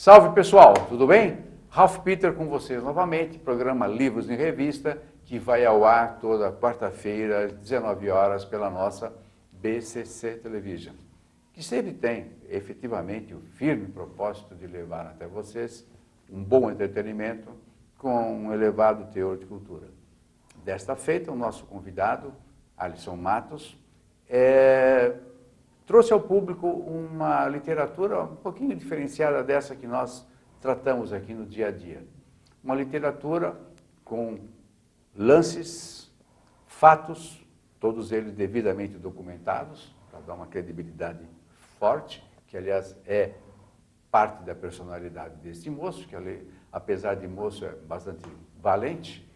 Salve pessoal, tudo bem? Ralph Peter com vocês novamente, programa Livros em Revista, que vai ao ar toda quarta-feira às 19 horas pela nossa BCC Television, que sempre tem efetivamente o firme propósito de levar até vocês um bom entretenimento com um elevado teor de cultura. Desta feita, o nosso convidado, Alisson Matos, trouxe ao público uma literatura um pouquinho diferenciada dessa que nós tratamos aqui no dia a dia. Uma literatura com lances, fatos, todos eles devidamente documentados, para dar uma credibilidade forte, que aliás é parte da personalidade deste moço, que apesar de moço é bastante valente.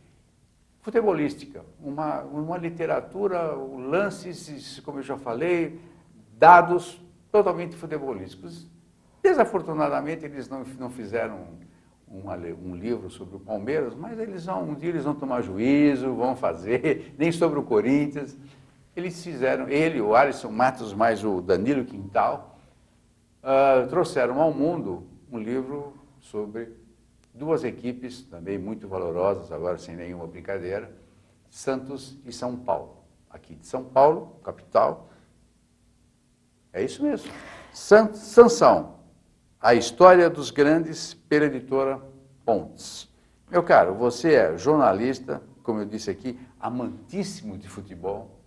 Futebolística, uma literatura, lances, como eu já falei, dados totalmente futebolísticos. Desafortunadamente, eles não fizeram um livro sobre o Palmeiras, mas um dia eles vão tomar juízo, vão fazer, nem sobre o Corinthians. Eles fizeram, o Alisson Matos mais o Danilo Quintal, trouxeram ao mundo um livro sobre duas equipes também muito valorosas, agora sem nenhuma brincadeira, Santos e São Paulo. Aqui de São Paulo, capital. É isso mesmo. Sansão, a história dos grandes, pela editora Pontes. Meu caro, você é jornalista, como eu disse aqui, amantíssimo de futebol.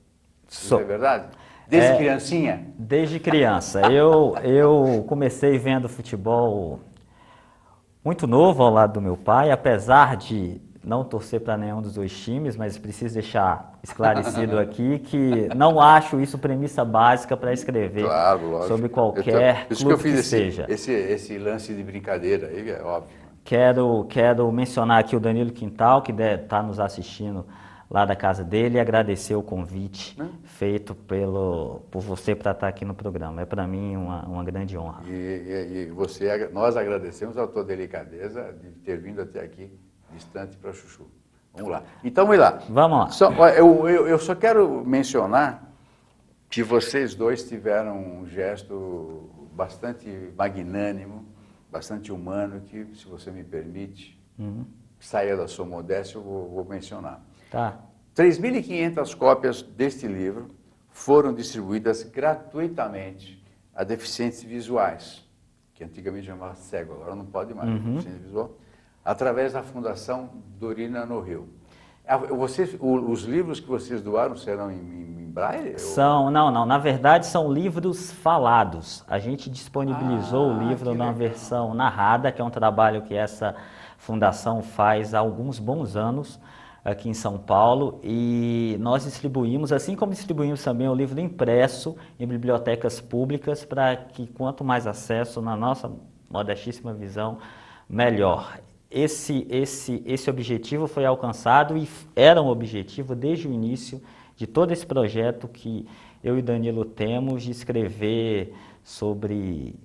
Isso é verdade? Desde criancinha? Desde criança. Eu comecei vendo futebol muito novo ao lado do meu pai, apesar de não torcer para nenhum dos dois times, mas preciso deixar esclarecido aqui que não acho isso premissa básica para escrever sobre qualquer clube que seja. Esse lance de brincadeira aí é óbvio. Quero mencionar aqui o Danilo Quintal, que está nos assistindo lá da casa dele, e agradecer o convite feito por você para estar aqui no programa. É para mim uma grande honra. Nós agradecemos a tua delicadeza de ter vindo até aqui, distante para Chuchu. Vamos lá. Então, vamos lá. Vamos lá. Eu só quero mencionar que vocês dois tiveram um gesto bastante magnânimo, bastante humano, que, se você me permite, saia da sua modéstia, eu vou mencionar. Tá. 3.500 cópias deste livro foram distribuídas gratuitamente a deficientes visuais, que antigamente chamava cego, agora não pode mais, deficiente visual, através da Fundação Dorina no Rio. Os livros que vocês doaram serão em braille? Não. Na verdade, são livros falados. A gente disponibilizou o livro numa versão narrada, que é um trabalho que essa fundação faz há alguns bons anos aqui em São Paulo, e nós distribuímos, assim como distribuímos também o livro impresso em bibliotecas públicas, para que quanto mais acesso, na nossa modestíssima visão, melhor. Esse objetivo foi alcançado e era um objetivo desde o início de todo esse projeto que eu e Danilo temos de escrever sobre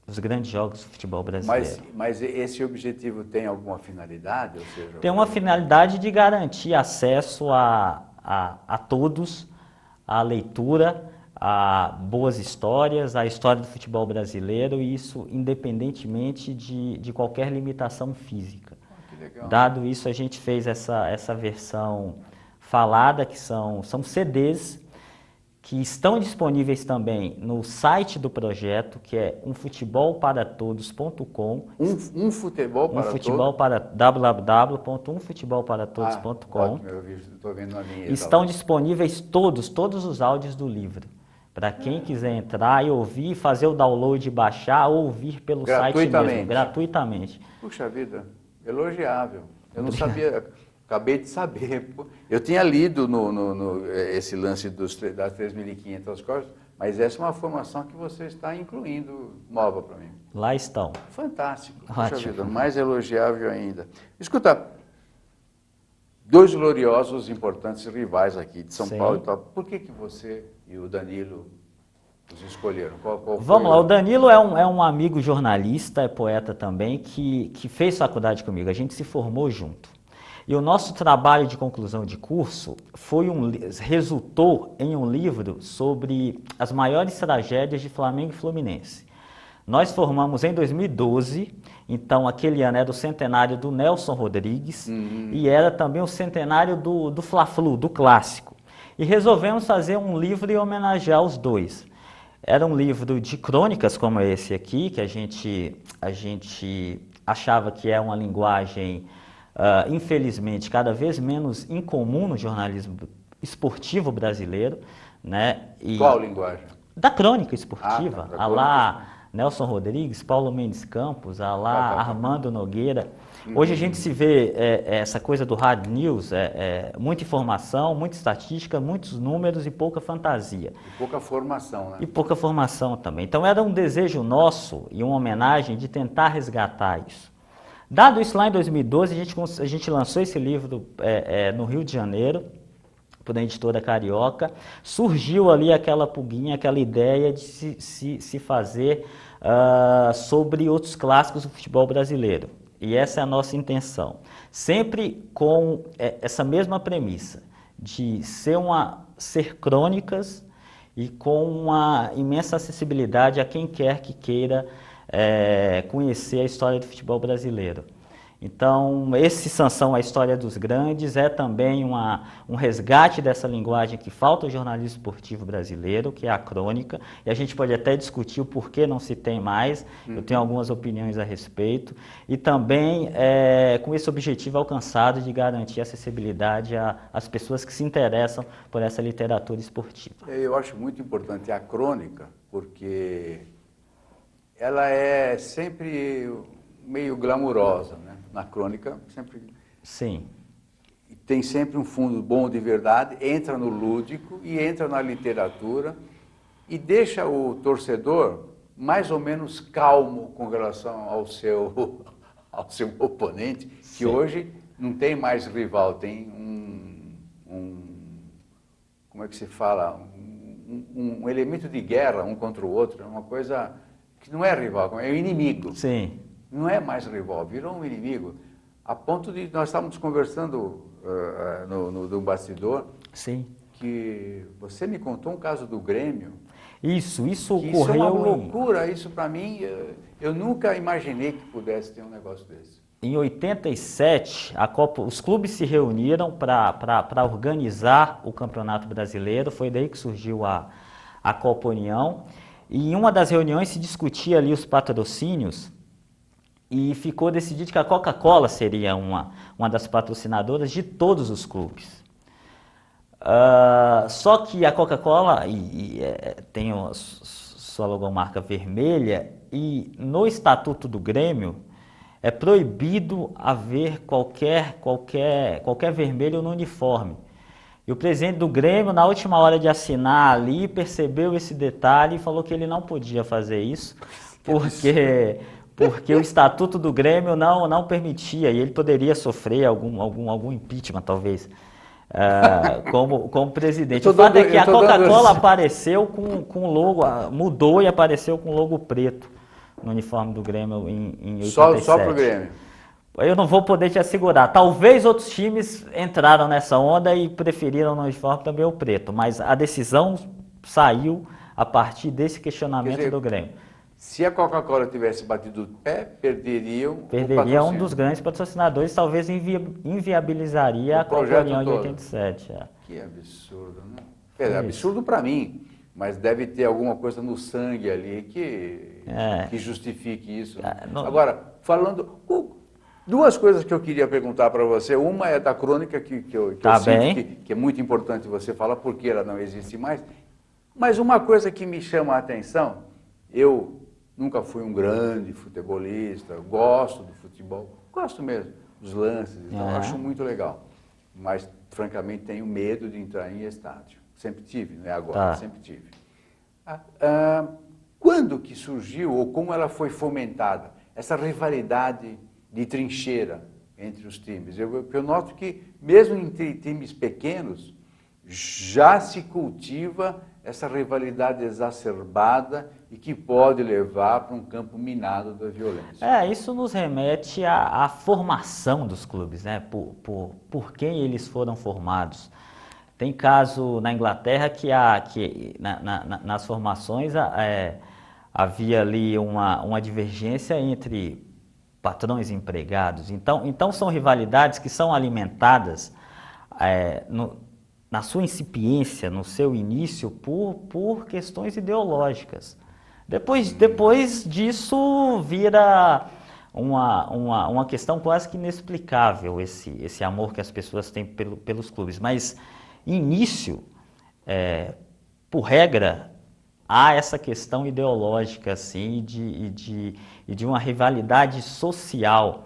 os grandes jogos do futebol brasileiro. Mas esse objetivo tem alguma finalidade? Ou seja, tem uma finalidade de garantir acesso a todos, à leitura, a boas histórias, a história do futebol brasileiro, e isso independentemente de qualquer limitação física. Que legal. Dado isso, a gente fez essa versão falada, que são CDs, que estão disponíveis também no site do projeto, que é umfutebolparatodos.com. www.umfutebolparatodos.com. Estou vendo a minha. Estão disponíveis todos os áudios do livro. Para quem quiser entrar e ouvir, fazer o download, baixar, ou ouvir pelo site mesmo, gratuitamente. Puxa vida, elogiável. Eu não sabia, acabei de saber. Eu tinha lido esse lance das 3.500 cópias, mas essa é uma formação que você está incluindo nova para mim. Lá estão. Fantástico. Puxa vida, mais elogiável ainda. Escuta, dois gloriosos, importantes rivais aqui de São Paulo e tal. Por que você e o Danilo os escolheram? Vamos lá, o Danilo é um amigo jornalista, é poeta também, que fez faculdade comigo. A gente se formou junto. E o nosso trabalho de conclusão de curso resultou em um livro sobre as maiores tragédias de Flamengo e Fluminense. Nós formamos em 2012, então aquele ano era o centenário do Nelson Rodrigues e era também o centenário do Fla-Flu, do clássico. E resolvemos fazer um livro e homenagear os dois. Era um livro de crônicas como esse aqui, que a gente achava que é uma linguagem, infelizmente, cada vez menos incomum no jornalismo esportivo brasileiro, né? Qual linguagem? Da crônica esportiva, da a lá Nelson Rodrigues, Paulo Mendes Campos, a lá Armando Nogueira. Hoje a gente se vê essa coisa do hard news, muita informação, muita estatística, muitos números e pouca fantasia. E pouca formação, né? E pouca formação também. Então era um desejo nosso e uma homenagem de tentar resgatar isso. Dado isso lá em 2012, a gente lançou esse livro no Rio de Janeiro, por a editora Carioca. Surgiu ali aquela pulguinha, aquela ideia de se fazer sobre outros clássicos do futebol brasileiro. E essa é a nossa intenção. Sempre com essa mesma premissa, de ser crônicas e com uma imensa acessibilidade a quem quer que queira conhecer a história do futebol brasileiro. Então, esse Sansão, a história dos grandes, é também um resgate dessa linguagem que falta ao jornalismo esportivo brasileiro, que é a crônica, e a gente pode até discutir o porquê não se tem mais, eu tenho algumas opiniões a respeito, e também com esse objetivo alcançado de garantir acessibilidade às pessoas que se interessam por essa literatura esportiva. Eu acho muito importante a crônica, porque ela é sempre meio glamurosa, né? Na crônica sempre... Sim. Tem sempre um fundo bom de verdade, entra no lúdico e entra na literatura e deixa o torcedor mais ou menos calmo com relação ao seu oponente, que Sim. hoje não tem mais rival, tem como é que se fala? Um elemento de guerra um contra o outro, é uma coisa que não é rival, é o inimigo. Sim. Não é mais rival, virou um inimigo. A ponto de nós estávamos conversando no bastidor. Sim. Que você me contou um caso do Grêmio. Isso ocorreu. Isso é uma loucura, isso para mim, eu nunca imaginei que pudesse ter um negócio desse. Em 87, os clubes se reuniram para organizar o Campeonato Brasileiro, foi daí que surgiu a Copa União. E em uma das reuniões se discutia ali os patrocínios e ficou decidido que a Coca-Cola seria uma das patrocinadoras de todos os clubes. Só que a Coca-Cola tem sua logomarca vermelha e no Estatuto do Grêmio é proibido haver qualquer vermelho no uniforme. E o presidente do Grêmio, na última hora de assinar ali, percebeu esse detalhe e falou que ele não podia fazer isso, porque o Estatuto do Grêmio não permitia, e ele poderia sofrer algum impeachment, talvez, como presidente. O fato é que a Coca-Cola apareceu com o logo, mudou e apareceu com o logo preto no uniforme do Grêmio em 87. Só para o Grêmio? Eu não vou poder te assegurar. Talvez outros times entraram nessa onda e preferiram no uniforme também o preto, mas a decisão saiu a partir desse questionamento do Grêmio. Se a Coca-Cola tivesse batido o pé, perderia um dos grandes patrocinadores, talvez inviabilizaria a Copa União de 87. Que absurdo, né? É absurdo para mim, mas deve ter alguma coisa no sangue ali que justifique isso. Agora, falando... Duas coisas que eu queria perguntar para você. Uma é da crônica, que eu sinto que é muito importante você falar, porque ela não existe mais. Mas uma coisa que me chama a atenção, eu nunca fui um grande futebolista, gosto do futebol, gosto mesmo dos lances, então acho muito legal. Mas, francamente, tenho medo de entrar em estádio. Sempre tive, não é agora, sempre tive. Quando que surgiu, ou como ela foi fomentada, essa rivalidade de trincheira entre os times? Eu noto que, mesmo entre times pequenos, já se cultiva essa rivalidade exacerbada e que pode levar para um campo minado da violência. Isso nos remete à formação dos clubes, né? Por quem eles foram formados. Tem caso na Inglaterra que nas formações havia ali uma divergência entre patrões e empregados. Então são rivalidades que são alimentadas na sua incipiência, no seu início, por questões ideológicas. Depois disso vira uma questão quase que inexplicável, esse amor que as pessoas têm pelos clubes. Mas, início, por regra, há essa questão ideológica assim, e de uma rivalidade social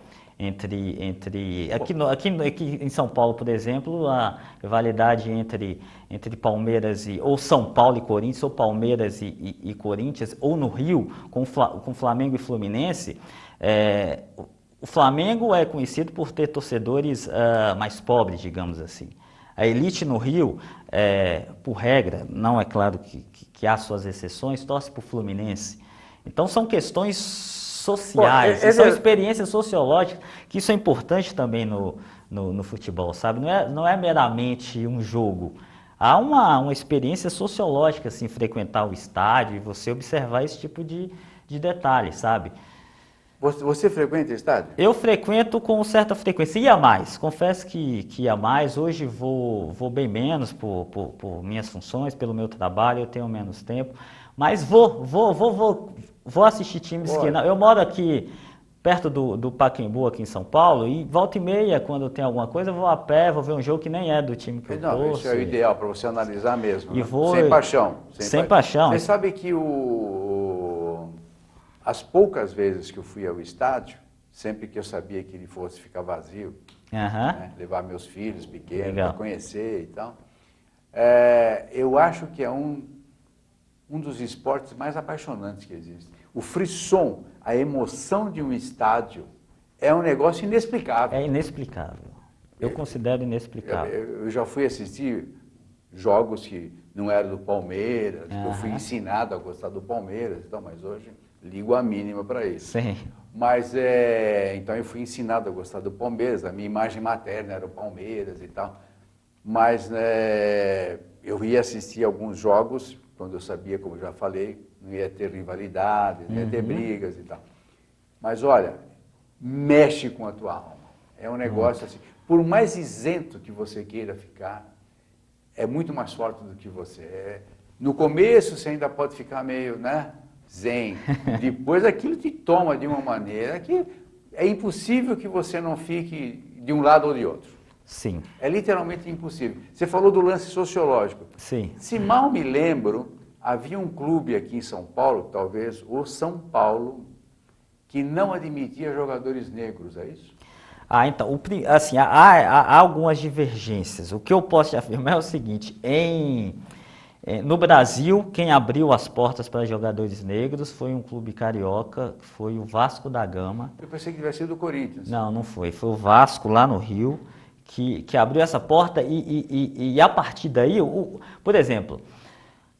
aqui em São Paulo, por exemplo, a rivalidade entre Palmeiras ou São Paulo e Corinthians, ou Palmeiras e Corinthians, ou no Rio, com Flamengo e Fluminense. O Flamengo é conhecido por ter torcedores mais pobres, digamos assim. A elite no Rio, por regra, não é claro que há suas exceções, torce para o Fluminense. Então são questões sociais, são experiências sociológicas, que isso é importante também no futebol, sabe? Não é meramente um jogo. Há uma experiência sociológica, assim, frequentar o estádio e você observar esse tipo de detalhe, sabe? Você frequenta o estádio? Eu frequento com certa frequência, ia mais, confesso que ia mais, hoje vou bem menos por minhas funções, pelo meu trabalho, eu tenho menos tempo, mas vou assistir times que não. Eu moro aqui perto do Pacaembu, aqui em São Paulo, e volta e meia, quando tem alguma coisa, eu vou a pé, vou ver um jogo que nem é do time que eu torço. Isso é o ideal para você analisar mesmo, né? Vou, sem paixão. Sem paixão. Você sabe que as poucas vezes que eu fui ao estádio, sempre que eu sabia que ele fosse ficar vazio, né, levar meus filhos pequenos para conhecer e tal, eu acho que é um dos esportes mais apaixonantes que existe. O frisson, a emoção de um estádio é um negócio inexplicável. É inexplicável. Eu considero inexplicável. Eu já fui assistir jogos que não eram do Palmeiras, que eu fui ensinado a gostar do Palmeiras, então, mas hoje ligo a mínima para isso. Sim. Mas, então eu fui ensinado a gostar do Palmeiras, a minha imagem materna era o Palmeiras e tal. Mas eu ia assistir alguns jogos, quando eu sabia, como eu já falei, não ia ter rivalidade, não ia ter brigas e tal. Mas olha, mexe com a tua alma. É um negócio assim, por mais isento que você queira ficar, é muito mais forte do que você. No começo você ainda pode ficar meio, né, zen. Depois aquilo te toma de uma maneira que é impossível que você não fique de um lado ou de outro. Sim. É literalmente impossível. Você falou do lance sociológico. Sim. Se mal me lembro, havia um clube aqui em São Paulo, talvez o São Paulo, que não admitia jogadores negros, é isso? Então, assim, há algumas divergências. O que eu posso te afirmar é o seguinte, no Brasil, quem abriu as portas para jogadores negros foi um clube carioca, foi o Vasco da Gama. Eu pensei que tivesse sido o Corinthians. Não foi. Foi o Vasco, lá no Rio, que abriu essa porta e a partir daí, por exemplo,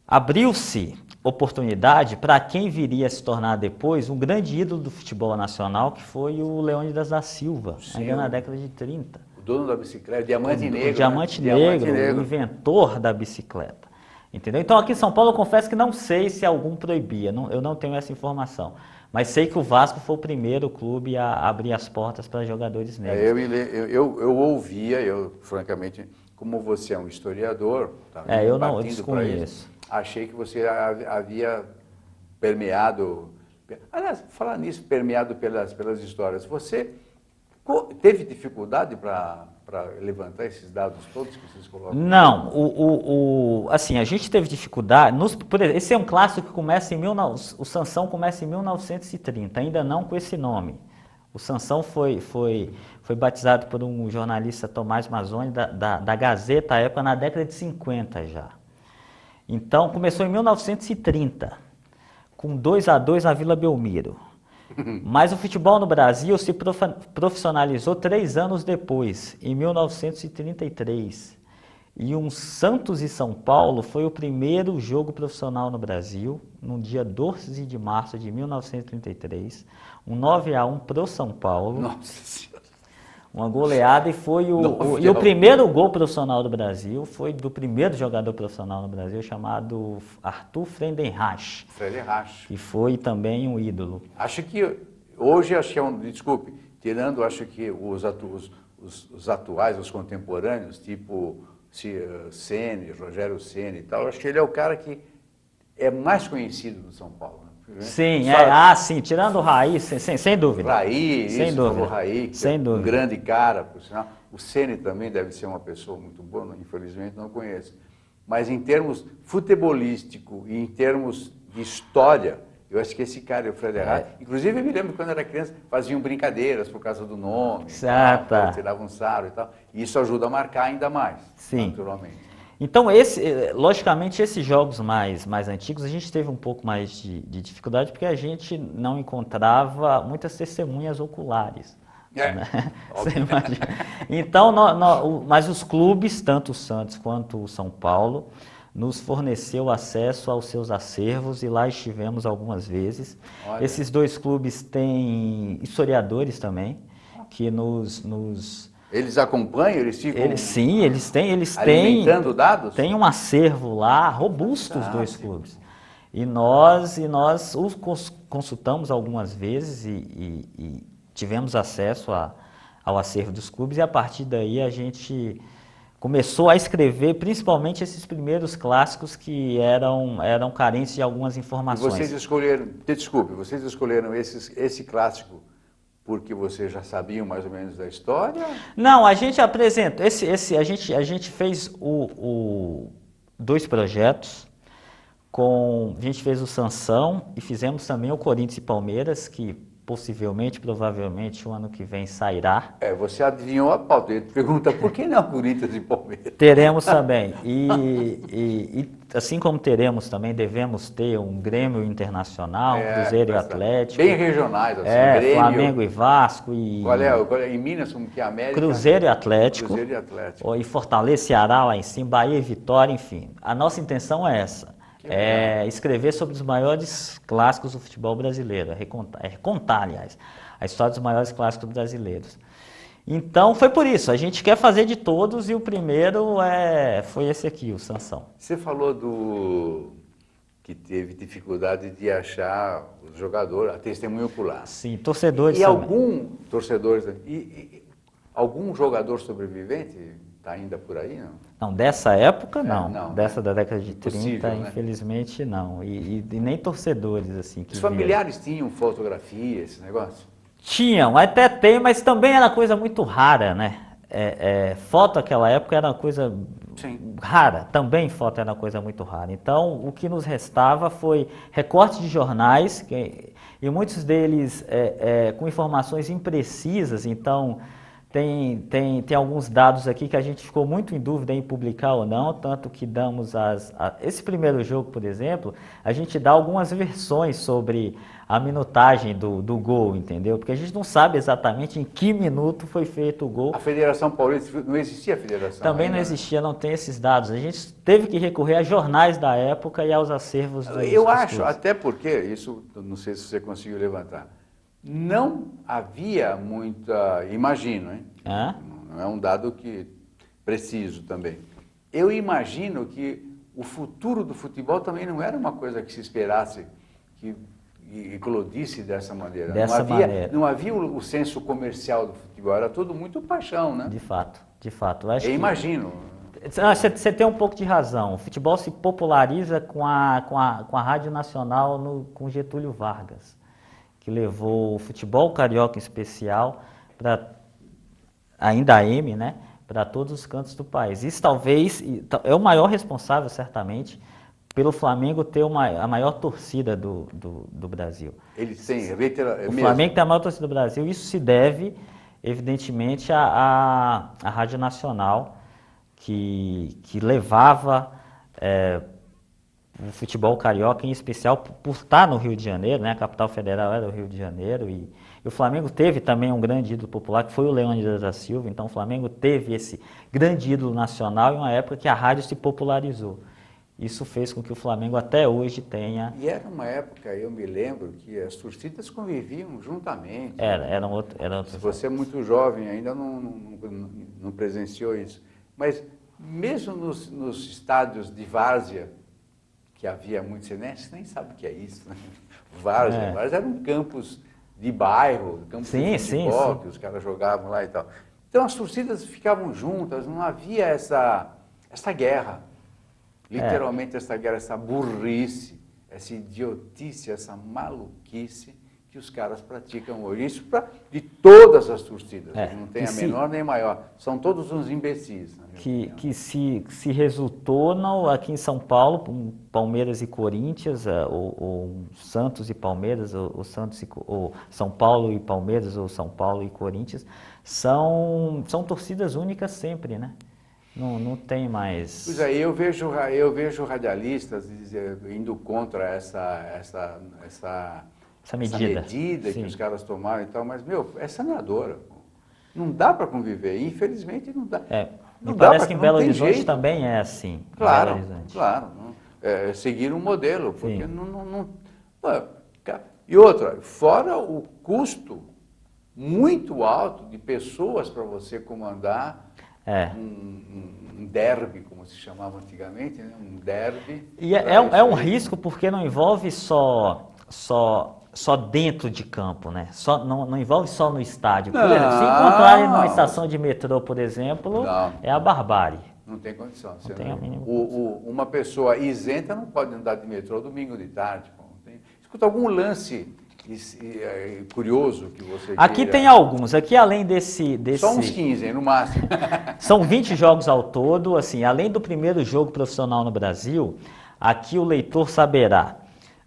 abriu-se oportunidade para quem viria a se tornar depois um grande ídolo do futebol nacional, que foi o Leônidas da Silva, ainda na década de 30. O dono da bicicleta, Diamante Negro. O Diamante Negro, o inventor da bicicleta. Entendeu? Então aqui em São Paulo eu confesso que não sei se algum proibia, eu não tenho essa informação. Mas sei que o Vasco foi o primeiro clube a abrir as portas para jogadores negros. Eu ouvia, francamente, como você é um historiador, eu desconheço. Achei que você havia permeado, aliás, falar nisso, permeado pelas histórias. Você teve dificuldade para levantar esses dados todos que vocês colocam? Não, assim, a gente teve dificuldade, por exemplo, esse é um clássico que começa o Sansão começa em 1930, ainda não com esse nome. O Sansão foi batizado por um jornalista, Tomás Mazzoni, da Gazeta, à época, na década de 50 já. Então, começou em 1930, com 2-2 na Vila Belmiro. Mas o futebol no Brasil se profissionalizou 3 anos depois, em 1933. E um Santos e São Paulo foi o primeiro jogo profissional no Brasil, no dia 12 de março de 1933. Um 9-1 para o São Paulo. Nossa Senhora. Uma goleada e foi o primeiro gol profissional do Brasil, foi do primeiro jogador profissional no Brasil, chamado Arthur Friedenreich. Friedenreich. Que foi também um ídolo. Acho que hoje, desculpe, tirando, acho que os atuais, os contemporâneos, tipo Ceni, Rogério Ceni e tal, acho que ele é o cara que é mais conhecido do São Paulo. Né? Sim, sim, tirando o Raí, sem dúvida. Raí, sem dúvida. Raí, que sem é dúvida. Um grande cara, por sinal. O Ceni também deve ser uma pessoa muito boa, infelizmente não conheço. Mas em termos futebolístico e em termos de história, eu acho que esse cara é o Friedenreich. Inclusive, eu me lembro que quando era criança, faziam brincadeiras por causa do nome, tiravam um sarro e tal. E isso ajuda a marcar ainda mais, naturalmente. Então, logicamente, esses jogos mais antigos, a gente teve um pouco mais de dificuldade, porque a gente não encontrava muitas testemunhas oculares. Né? Você imagina. Então, mas os clubes, tanto o Santos quanto o São Paulo, nos forneceu acesso aos seus acervos e lá estivemos algumas vezes. Olha. Esses dois clubes têm historiadores também, que Eles acompanham, eles ficam... Sim, eles têm alimentando dados? Tem um acervo lá robusto, os dois clubes. E nós os consultamos algumas vezes e tivemos acesso ao acervo dos clubes, e a partir daí a gente começou a escrever principalmente esses primeiros clássicos que eram carentes de algumas informações. E vocês escolheram esse clássico porque vocês já sabiam mais ou menos da história? Não, a gente apresenta, a gente fez dois projetos, a gente fez o Sansão e fizemos também o Corinthians e Palmeiras, que provavelmente, o ano que vem sairá. Você adivinhou a pauta. Ele pergunta, por que não Corinthians e Palmeiras? Teremos também. E assim como teremos também, devemos ter um Grêmio Internacional, Cruzeiro e Atlético. Bem regionais, assim. Grêmio, Flamengo e Vasco. Qual é? Em Minas, como que é a América? Cruzeiro e Atlético. Cruzeiro e Atlético. E Fortaleza, Ceará lá em cima, Bahia e Vitória, enfim. A nossa intenção é essa. Escrever sobre os maiores clássicos do futebol brasileiro, contar, aliás, a história dos maiores clássicos brasileiros. Então, foi por isso, a gente quer fazer de todos e o primeiro foi esse aqui, o Sansão. Você falou que teve dificuldade de achar o jogador, a testemunha ocular. Sim, torcedores também. Algum jogador sobrevivente está ainda por aí, não? Não, dessa época não. Dessa né? da década de 30, Possível, infelizmente não. E nem torcedores, assim. Os familiares tinham fotografia, esse negócio? Tinham, até tem, mas também era coisa muito rara, né? Foto naquela época era uma coisa rara, também foto era uma coisa muito rara. Então, o que nos restava foi recortes de jornais, e muitos deles com informações imprecisas, então... Tem alguns dados aqui que a gente ficou muito em dúvida em publicar ou não, tanto que damos esse primeiro jogo, por exemplo, a gente dá algumas versões sobre a minutagem do gol, entendeu? Porque a gente não sabe exatamente em que minuto foi feito o gol. A Federação Paulista, não existia a federação? Também ainda, não existia, não tem esses dados. A gente teve que recorrer a jornais da época e aos acervos dos Eu acho, até porque, isso não sei se você conseguiu levantar, não havia muita, imagino, hein? Não é um dado preciso também. Eu imagino que o futuro do futebol também não era uma coisa que se esperasse que eclodisse dessa maneira. Não havia o senso comercial do futebol, era tudo muito paixão, né? De fato. Eu imagino. Você tem um pouco de razão. O futebol se populariza com a Rádio Nacional com Getúlio Vargas, que levou o futebol carioca em especial ainda AM, né, para todos os cantos do país. Isso talvez é o maior responsável, certamente, pelo Flamengo ter a maior torcida do Brasil. Eles têm, o Flamengo tem a maior torcida do Brasil. Isso se deve, evidentemente, à Rádio Nacional, que levava o futebol carioca, em especial por estar no Rio de Janeiro, né? A capital federal era o Rio de Janeiro, e o Flamengo teve também um grande ídolo popular, que foi o Leônidas da Silva. Então o Flamengo teve esse grande ídolo nacional em uma época que a rádio se popularizou. isso fez com que o Flamengo até hoje tenha... E era uma época, eu me lembro, que as torcidas conviviam juntamente. Era outro... Se você é muito jovem ainda não presenciou isso. Mas mesmo nos estádios de várzea, que havia muito, você nem sabe o que é isso, né? Várzea eram campos de bairro, campos de futebol, que os caras jogavam lá e tal. Então as torcidas ficavam juntas, não havia essa guerra. Literalmente essa guerra, essa burrice, essa idiotice, essa maluquice que os caras praticam hoje. Isso de todas as torcidas, não tem a menor nem maior. São todos uns imbecis. Que se resultou aqui em São Paulo, Palmeiras e Corinthians, ou Santos e Palmeiras, ou São Paulo e Palmeiras, ou São Paulo e Corinthians, são torcidas únicas sempre, né? Não tem mais... Pois é, eu vejo radialistas indo contra essa medida que os caras tomaram e tal, mas, é sanadora. Não dá para conviver, infelizmente não dá. Me parece que em Belo Horizonte também é assim. Claro. Seguir um modelo, porque E outra, fora o custo muito alto de pessoas para você comandar um derby, como se chamava antigamente, né? Um derby. E é um risco porque não envolve só dentro de campo, né? Não envolve só no estádio. Por exemplo, se encontrarem numa estação de metrô, por exemplo, é a barbárie. Não tem condição. Não tem a mínima uma pessoa isenta não pode andar de metrô domingo de tarde. Escuta, algum lance curioso que você Aqui tem alguns. Aqui, além desse... Só uns 15, no máximo. São 20 jogos ao todo. Assim, além do primeiro jogo profissional no Brasil, aqui o leitor saberá,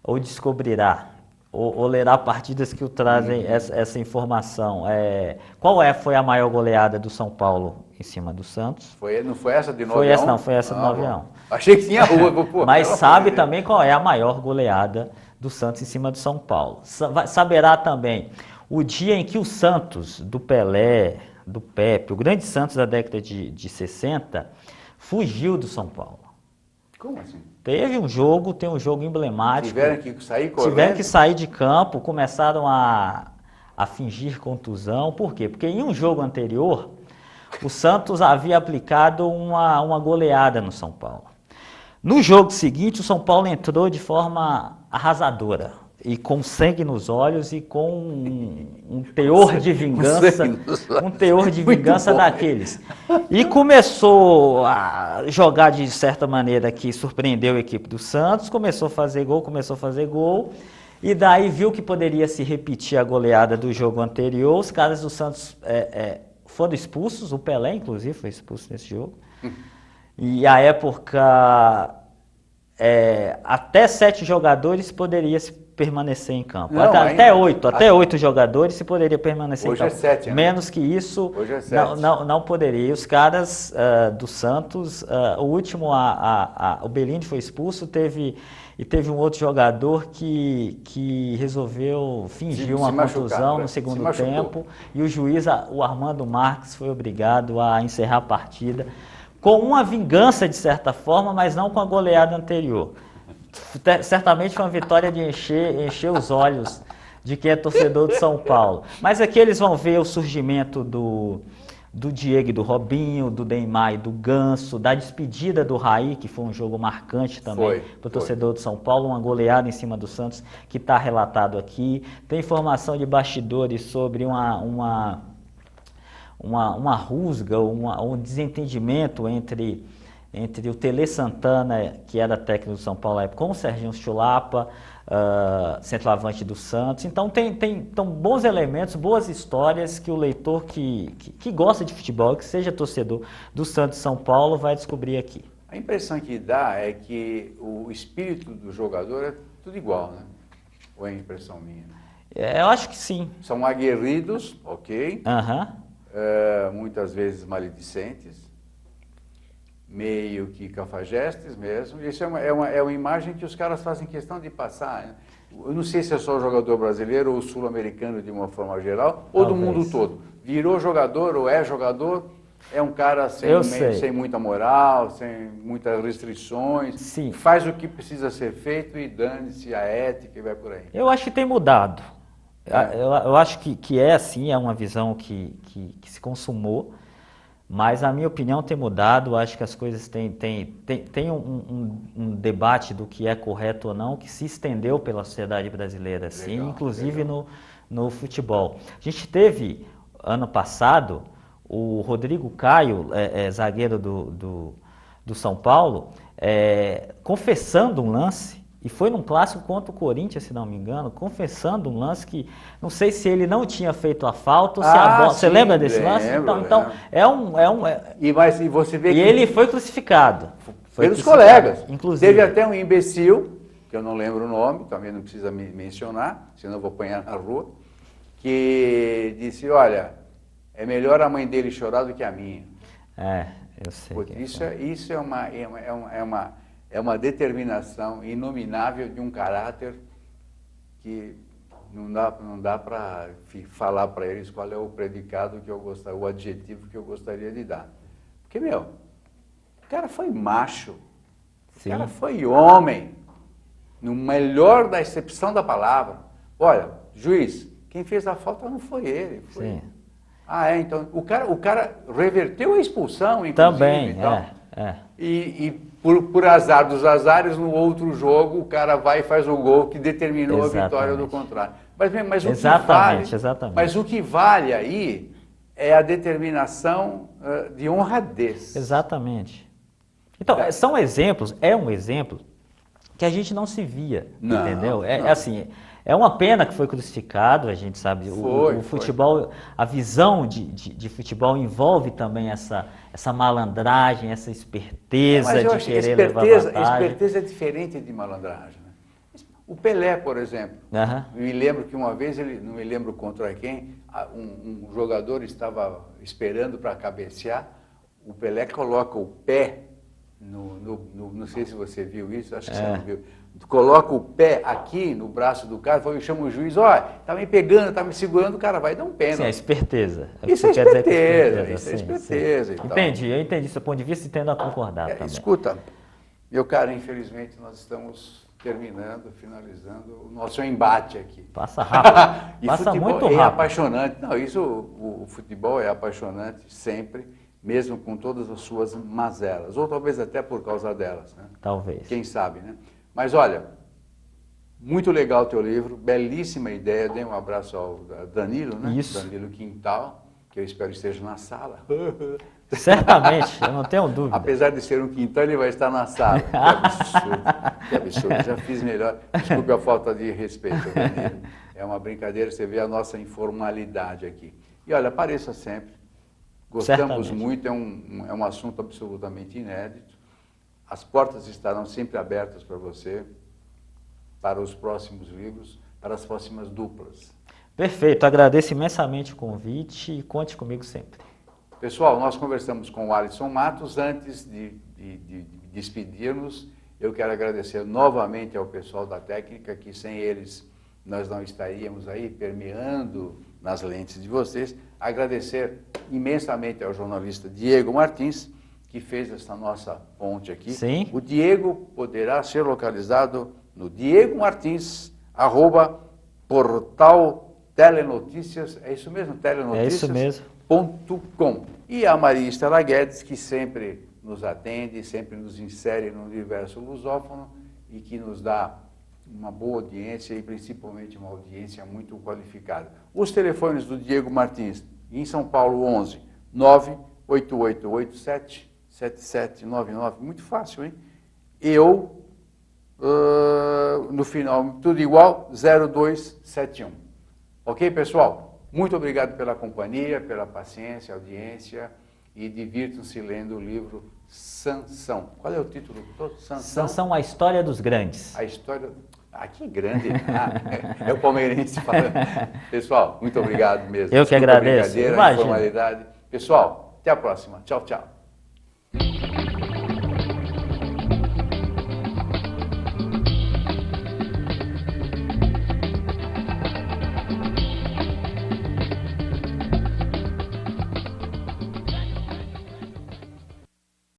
ou descobrirá, ou lerá partidas que o trazem essa informação. Qual foi a maior goleada do São Paulo em cima do Santos? Não foi essa de 9-1? Foi essa, não, foi essa de 9-1. Achei que tinha rua. Mas sabe também qual é a maior goleada do Santos em cima do São Paulo. Saberá também o dia em que o Santos, do Pelé, do Pepe, o grande Santos da década de 60, fugiu do São Paulo. Como assim? Tem um jogo emblemático. Tiveram que sair correndo? Tiveram que sair de campo, começaram a fingir contusão. Por quê? Porque em um jogo anterior, o Santos havia aplicado uma goleada no São Paulo. No jogo seguinte, o São Paulo entrou de forma arrasadora e com sangue nos olhos e com um teor de vingança, daqueles. E começou a jogar de certa maneira que surpreendeu a equipe do Santos, começou a fazer gol, e daí viu que poderia se repetir a goleada do jogo anterior. Os caras do Santos foram expulsos, o Pelé inclusive foi expulso nesse jogo. E à época, até 7 jogadores poderia permanecer em campo. Até 8 jogadores se poderia permanecer em campo. Hoje é 7, né? Menos que isso, hoje é 7. Não poderia. E os caras do Santos, o último, o Belindi foi expulso, teve um outro jogador que resolveu fingir uma contusão no segundo tempo, e o juiz, o Armando Marques, foi obrigado a encerrar a partida com uma vingança de certa forma, mas não com a goleada anterior. Certamente foi uma vitória de encher os olhos de quem é torcedor do São Paulo. Mas aqui eles vão ver o surgimento do Diego e do Robinho, do Neymar e do Ganso, da despedida do Raí, que foi um jogo marcante também para o torcedor do São Paulo, uma goleada em cima do Santos, que está relatado aqui. Tem informação de bastidores sobre uma rusga, um desentendimento entre o Tele Santana, que era técnico do São Paulo, com o Serginho Chulapa, centroavante do Santos. Então tem bons elementos, boas histórias que o leitor que gosta de futebol, que seja torcedor do Santos e São Paulo, vai descobrir aqui. A impressão que dá é que o espírito do jogador é tudo igual, né? Ou é a impressão minha? Eu acho que sim. São aguerridos, ok. Uhum. Muitas vezes maledicentes, meio que cafajestes mesmo. Isso é uma imagem que os caras fazem questão de passar, né? Eu não sei se é só o jogador brasileiro ou sul-americano de uma forma geral, ou do mundo todo. Virou jogador ou é jogador, É um cara sem muita moral, sem muitas restrições, Sim. faz o que precisa ser feito e dane-se a ética e vai por aí. Eu acho que tem mudado. Eu acho que é assim, é uma visão que se consumou, mas a minha opinião tem mudado. Acho que as coisas tem um debate do que é correto ou não, que se estendeu pela sociedade brasileira, sim, Legal, inclusive legal. no futebol. A gente teve, ano passado, o Rodrigo Caio, zagueiro do São Paulo, confessando um lance, e foi num clássico contra o Corinthians, se não me engano, confessando um lance que, não sei se ele não tinha feito a falta, ou se a bola... Você lembra desse lance? Então E você vê e que ele foi crucificado. pelos colegas. Inclusive. Teve até um imbecil, que eu não lembro o nome, também não precisa me mencionar, senão eu vou apanhar na rua, que disse, olha, é melhor a mãe dele chorar do que a minha. Eu sei. Porque isso é uma determinação inominável de um caráter que não dá para falar para eles qual é o predicado que eu gostaria, o adjetivo que eu gostaria de dar. Porque, o cara foi macho, Sim. o cara foi homem, no melhor da acepção da palavra. Olha, juiz, quem fez a falta não foi ele, foi... Sim. Então, o cara reverteu a expulsão, inclusive. Também, então, E por azar dos azares, no outro jogo, o cara vai e faz o gol que determinou a vitória do contrário. Mas Exatamente. O que vale aí é a determinação de honradez. Exatamente. Então, são exemplos, um exemplo que a gente não se via, entendeu? Assim, é uma pena que foi crucificado, a gente sabe, o futebol, a visão de futebol envolve também essa malandragem, essa esperteza de querer levar vantagem. Esperteza é diferente de malandragem. Né? O Pelé, por exemplo, me lembro que uma vez, não me lembro contra quem, um jogador estava esperando para cabecear, o Pelé coloca o pé, não sei se você viu isso, acho que você não viu, coloca o pé aqui no braço do cara, chama o juiz, tá me pegando, tá me segurando, o cara vai dar um pênalti. Sim, é esperteza. Isso é esperteza. Entendi, eu entendi seu ponto de vista e tendo a concordar também. Escuta, meu caro, infelizmente nós estamos finalizando o nosso embate aqui. Passa rápido, passa muito rápido. É apaixonante, o futebol é apaixonante sempre, mesmo com todas as suas mazelas, ou talvez até por causa delas, né? Talvez. Quem sabe, né? Mas olha, muito legal o teu livro, belíssima ideia, dê um abraço ao Danilo, né? Isso. Danilo Quintal, que eu espero que esteja na sala. Certamente, eu não tenho dúvida. Apesar de ser um quintal, ele vai estar na sala. Que absurdo, já fiz melhor. Desculpe a falta de respeito, Danilo. É uma brincadeira, você vê a nossa informalidade aqui. E olha, apareça sempre. Gostamos muito, é um assunto absolutamente inédito. As portas estarão sempre abertas para você, para os próximos livros, para as próximas duplas. Perfeito, agradeço imensamente o convite e conte comigo sempre. Pessoal, nós conversamos com o Alisson Matos. Antes de despedirmos, eu quero agradecer novamente ao pessoal da técnica, que sem eles nós não estaríamos aí permeando nas lentes de vocês. Agradecer imensamente ao jornalista Diego Martins, que fez essa nossa ponte aqui. Sim. O Diego poderá ser localizado no Diego Martins, @portal Telenoticias, é isso mesmo? Telenoticias. É isso mesmo. .com. E a Maria Estela Guedes, que sempre nos atende, sempre nos insere no universo lusófono e que nos dá uma boa audiência e principalmente uma audiência muito qualificada. Os telefones do Diego Martins, em São Paulo, 11 98887 7799, muito fácil, hein? Eu, no final, tudo igual, 0271. Ok, pessoal? Muito obrigado pela companhia, pela paciência, audiência, e divirtam-se lendo o livro Sansão. Qual é o título todo? Sansão, a história dos grandes. A história... que grande. É o palmeirense falando. Pessoal, muito obrigado mesmo. Eu que agradeço. A informalidade. Pessoal, até a próxima. Tchau, tchau.